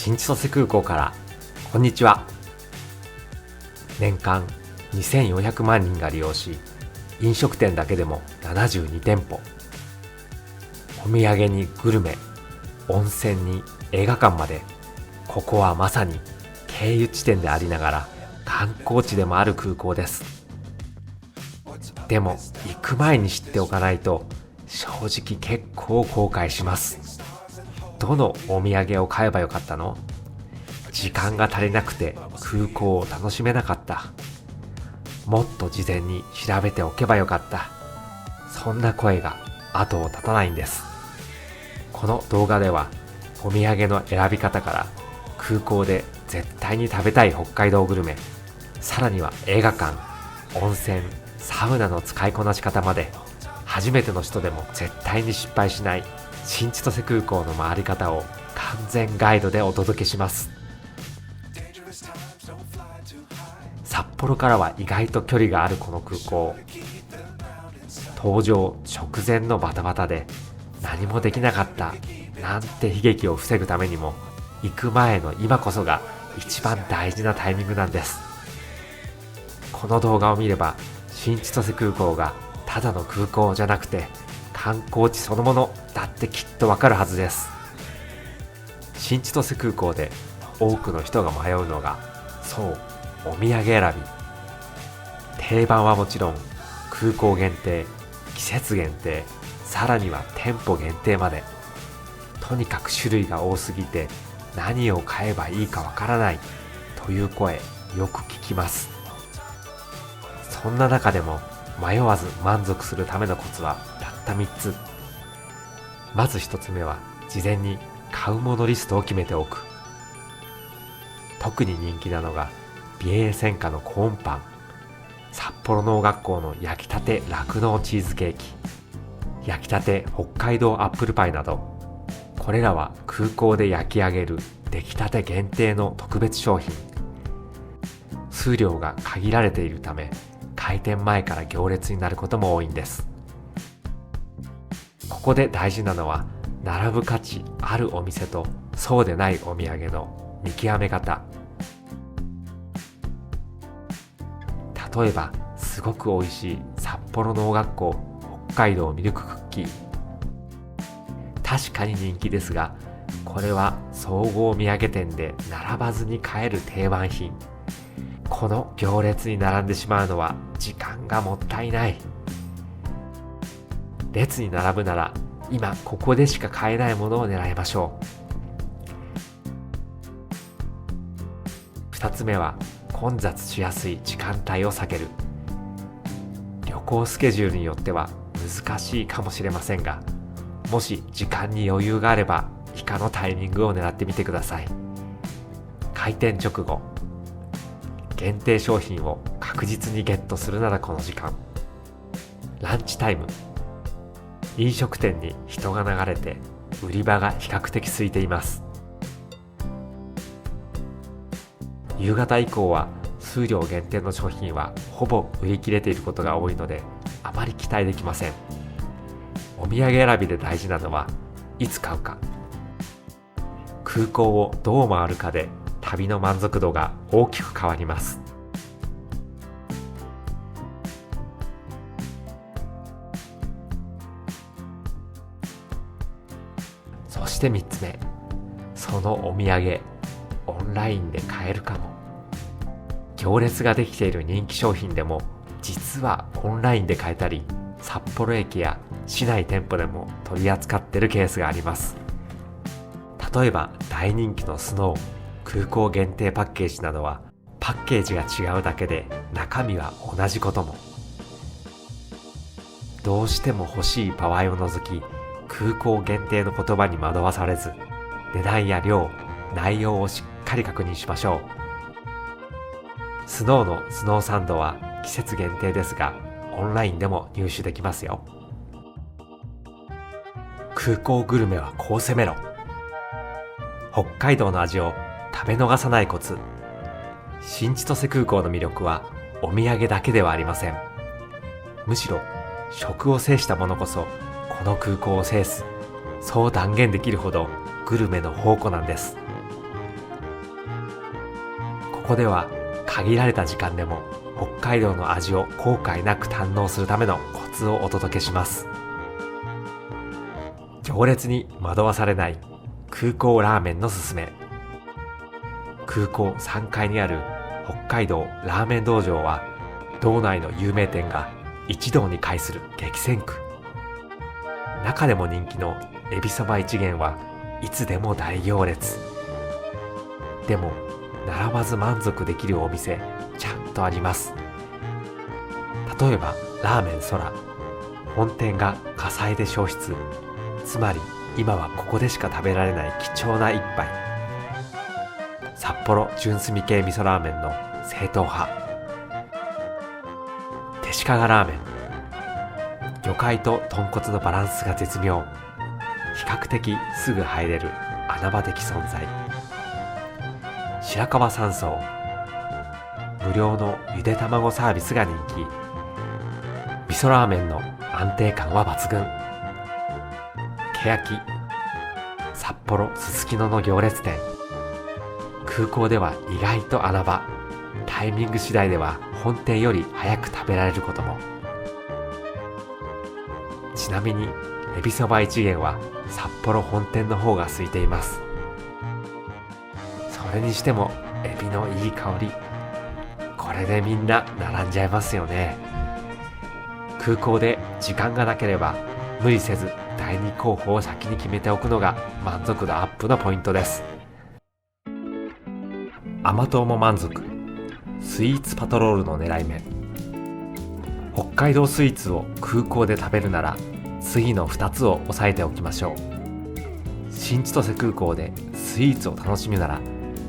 新千歳空港からこんにちは。年間2400万人が利用し、飲食店だけでも72店舗、お土産にグルメ、温泉に映画館まで、ここはまさに経由地点でありながら観光地でもある空港です。でも行く前に知っておかないと正直結構後悔します。どのお土産を買えばよかったの？時間が足りなくて空港を楽しめなかった。もっと事前に調べておけばよかった。そんな声が後を絶たないんです。この動画ではお土産の選び方から空港で絶対に食べたい北海道グルメ、さらには映画館、温泉、サウナの使いこなし方まで、初めての人でも絶対に失敗しない新千歳空港の回り方を完全ガイドでお届けします。札幌からは意外と距離があるこの空港、搭乗直前のバタバタで何もできなかったなんて悲劇を防ぐためにも、行く前の今こそが一番大事なタイミングなんです。この動画を見れば新千歳空港がただの空港じゃなくて観光地そのものだってきっとわかるはずです。新千歳空港で多くの人が迷うのが、そうお土産選び。定番はもちろん空港限定、季節限定、さらには店舗限定まで、とにかく種類が多すぎて何を買えばいいかわからないという声よく聞きます。そんな中でも迷わず満足するためのコツはたった3つ。まず1つ目は事前に買うものリストを決めておく。特に人気なのが美瑛専科のコーンパン、札幌農学校の焼きたて酪農チーズケーキ、焼きたて北海道アップルパイなど、これらは空港で焼き上げる出来たて限定の特別商品。数量が限られているため開店前から行列になることも多いんです。ここで大事なのは並ぶ価値あるお店とそうでないお土産の見極め方。例えばすごく美味しい札幌農学校北海道ミルククッキー、確かに人気ですが、これは総合土産店で並ばずに買える定番品。この行列に並んでしまうのは時間がもったいない。列に並ぶなら今ここでしか買えないものを狙いましょう。2つ目は混雑しやすい時間帯を避ける。旅行スケジュールによっては難しいかもしれませんが、もし時間に余裕があれば以下のタイミングを狙ってみてください。開店直後、限定商品を確実にゲットするならこの時間。ランチタイム、飲食店に人が流れて売り場が比較的空いています。夕方以降は数量限定の商品はほぼ売り切れていることが多いのであまり期待できません。お土産選びで大事なのはいつ買うか。空港をどう回るかで旅の満足度が大きく変わります。そして3つ目、そのお土産オンラインで買えるかも。行列ができている人気商品でも実はオンラインで買えたり、札幌駅や市内店舗でも取り扱っているケースがあります。例えば大人気のスノー空港限定パッケージなどはパッケージが違うだけで中身は同じことも。どうしても欲しい場合を除き、空港限定の言葉に惑わされず、値段や量、内容をしっかり確認しましょう。スノーのスノーサンドは季節限定ですが、オンラインでも入手できますよ。空港グルメはこう攻めろ。北海道の味を食べ逃さないコツ。新千歳空港の魅力はお土産だけではありません。むしろ食を制したものこそこの空港を制す、そう断言できるほどグルメの宝庫なんです。こでは限られた時間でも北海道の味を後悔なく堪能するためのコツをお届けします。行列に惑わされない空港ラーメンのすすめ。空港3階にある北海道ラーメン道場は、道内の有名店が一堂に会する激戦区。中でも人気のエビそば一元はいつでも大行列。でも並ばず満足できるお店ちゃんとあります。例えばラーメン空、本店が火災で消失。つまり今はここでしか食べられない貴重な一杯。札幌純炭系味噌ラーメンの正統派。手鹿ラーメン、魚介と豚骨のバランスが絶妙。比較的すぐ入れる穴場的存在。白川山荘、無料のゆで卵サービスが人気。味噌ラーメンの安定感は抜群。けやき、札幌すすきのの行列店。空港では意外と穴場。タイミング次第では本店より早く食べられることも。ちなみにエビそば一元は札幌本店の方が空いています。それにしてもエビのいい香り、これでみんな並んじゃいますよね。空港で時間がなければ無理せず第2候補を先に決めておくのが満足度アップのポイントです。甘党も満足、スイーツパトロールの狙い目。北海道スイーツを空港で食べるなら次の2つを押さえておきましょう。新千歳空港でスイーツを楽しむなら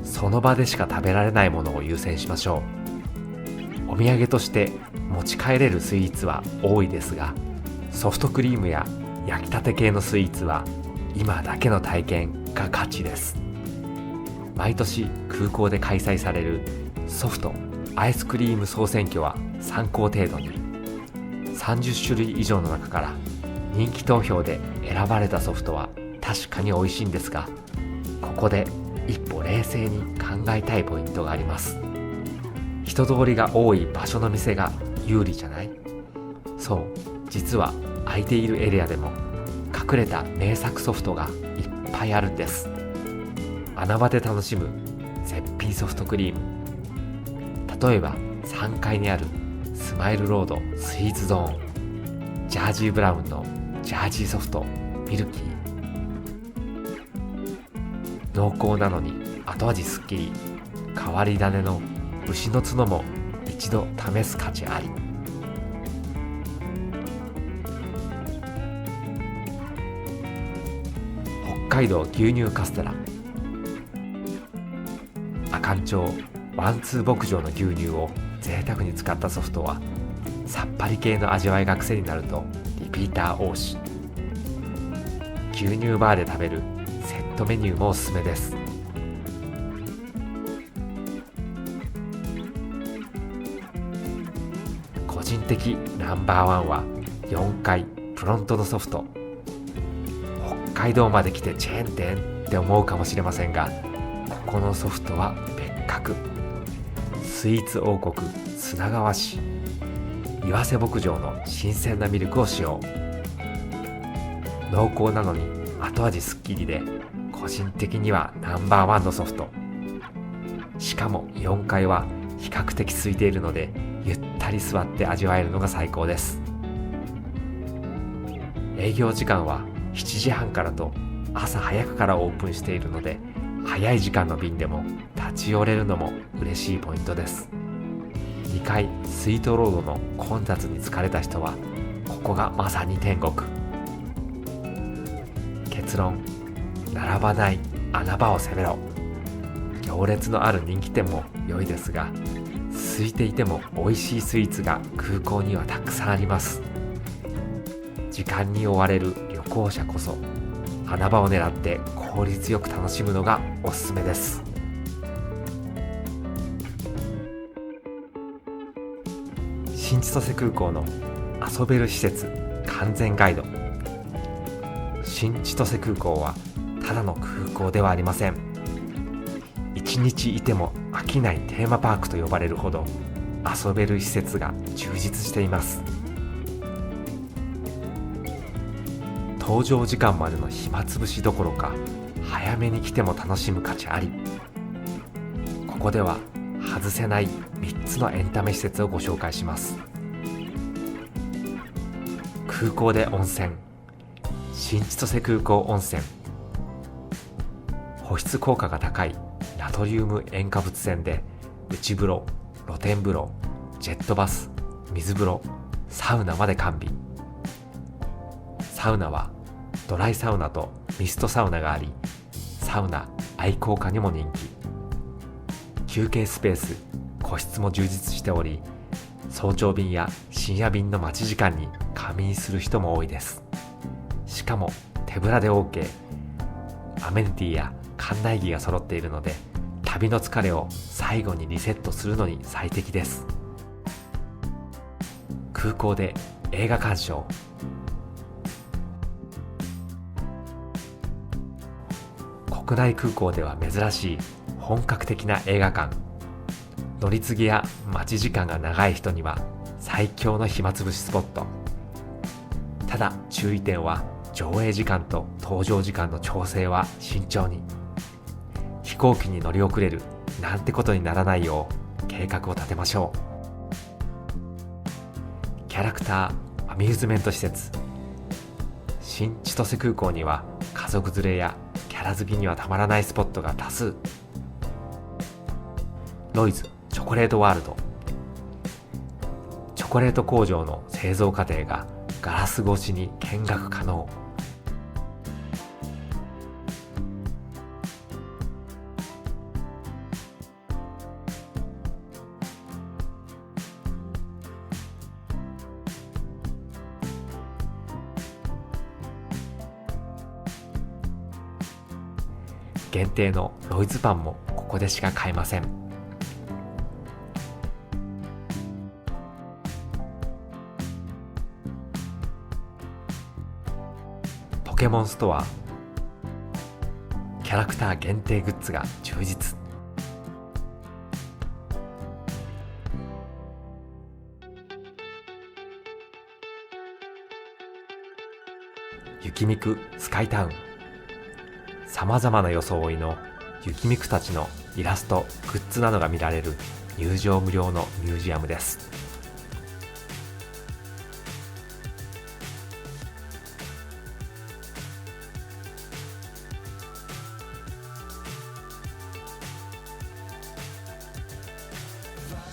その場でしか食べられないものを優先しましょう。お土産として持ち帰れるスイーツは多いですが、ソフトクリームや焼きたて系のスイーツは今だけの体験が価値です。毎年空港で開催されるソフトアイスクリーム総選挙は参考程度に、30種類以上の中から人気投票で選ばれたソフトは確かに美味しいんですが、ここで一歩冷静に考えたいポイントがあります。人通りが多い場所の店が有利じゃない？そう、実は空いているエリアでも隠れた名作ソフトがいっぱいあるんです。穴場で楽しむ絶品ソフトクリーム。例えば3階にあるスマイルロードスイーツゾーン、ジャージーブラウンのジャージーソフトミルキー。濃厚なのに後味すっきり、変わり種の牛の角も一度試す価値あり。北海道牛乳カステラ。阿寒町ワンツー牧場の牛乳を贅沢に使ったソフトはさっぱり系の味わいが癖になるとリピーター多し。牛乳バーで食べるセットメニューもおすすめです。個人的ナンバーワンは4階プロントのソフト。北海道まで来てチェーン店って思うかもしれませんが、ここのソフトは別格。スイーツ王国砂川市岩瀬牧場の新鮮なミルクを使用。濃厚なのに後味すっきりで個人的にはナンバーワンのソフト。しかも4階は比較的空いているのでゆったり座って味わえるのが最高です。営業時間は7時半からと朝早くからオープンしているので、早い時間の便でも立ち寄れるのも嬉しいポイントです。2階スイートロードの混雑に疲れた人はここがまさに天国。結論、並ばない穴場を攻めろ。行列のある人気店も良いですが、空いていても美味しいスイーツが空港にはたくさんあります。時間に追われる旅行者こそ穴場を狙って効率よく楽しむのがおすすめです。新千歳空港の遊べる施設完全ガイド。新千歳空港はただの空港ではありません。1一日いても飽きないテーマパークと呼ばれるほど遊べる施設が充実しています。搭乗時間までの暇つぶしどころか早めに来ても楽しむ価値あり。ここでは外せない3つのエンタメ施設をご紹介します。空港で温泉、新千歳空港温泉。保湿効果が高いナトリウム塩化物泉で内風呂、露天風呂、ジェットバス、水風呂、サウナまで完備。サウナはドライサウナとミストサウナがあり、サウナ愛好家にも人気。休憩スペース、個室も充実しており、早朝便や深夜便の待ち時間に仮眠する人も多いです。しかも手ぶらで OK。 アメニティや館内着が揃っているので、旅の疲れを最後にリセットするのに最適です。空港で映画鑑賞。国内空港では珍しい本格的な映画館。乗り継ぎや待ち時間が長い人には最強の暇つぶしスポット。ただ注意点は、上映時間と搭乗時間の調整は慎重に。飛行機に乗り遅れるなんてことにならないよう計画を立てましょう。キャラクターアミューズメント施設。新千歳空港には家族連れやキャラ好きにはたまらないスポットが多数。ロイズチョコレートワールド。チョコレート工場の製造過程がガラス越しに見学可能。限定のロイズパンもここでしか買えません。ポケモンストア。キャラクター限定グッズが充実。雪ミクスカイタウン。さまざまな装いの雪ミクたちのイラスト、グッズなどが見られる入場無料のミュージアムです。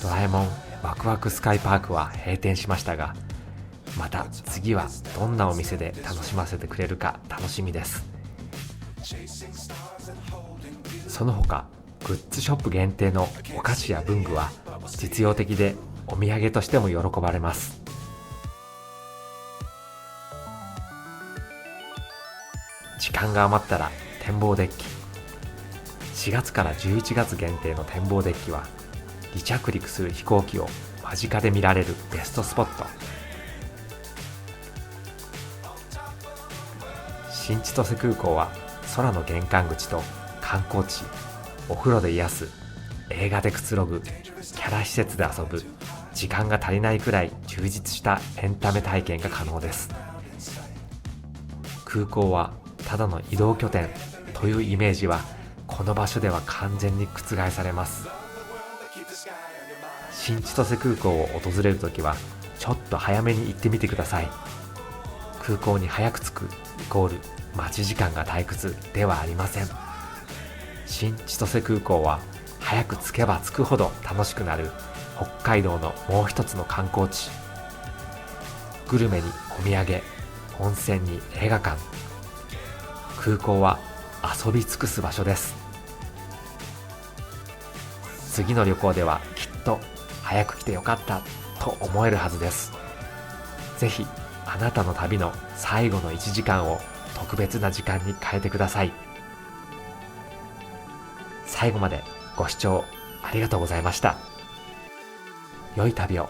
ドラえもんワクワクスカイパークは閉店しましたが、また次はどんなお店で楽しませてくれるか楽しみです。その他グッズショップ限定のお菓子や文具は実用的でお土産としても喜ばれます。時間が余ったら展望デッキ。4月から11月限定の展望デッキは離着陸する飛行機を間近で見られるベストスポット。新千歳空港は空の玄関口と観光地、お風呂で癒す、映画でくつろぐ、キャラ施設で遊ぶ、時間が足りないくらい充実したエンタメ体験が可能です。空港はただの移動拠点というイメージはこの場所では完全に覆されます。新千歳空港を訪れるときはちょっと早めに行ってみてください。空港に早く着くイコール待ち時間が退屈ではありません。新千歳空港は早く着けば着くほど楽しくなる北海道のもう一つの観光地。グルメにお土産、温泉に映画館。空港は遊び尽くす場所です。次の旅行ではきっと早く来てよかったと思えるはずです。ぜひあなたの旅の最後の1時間を特別な時間に変えてください。最後までご視聴ありがとうございました。良い旅を。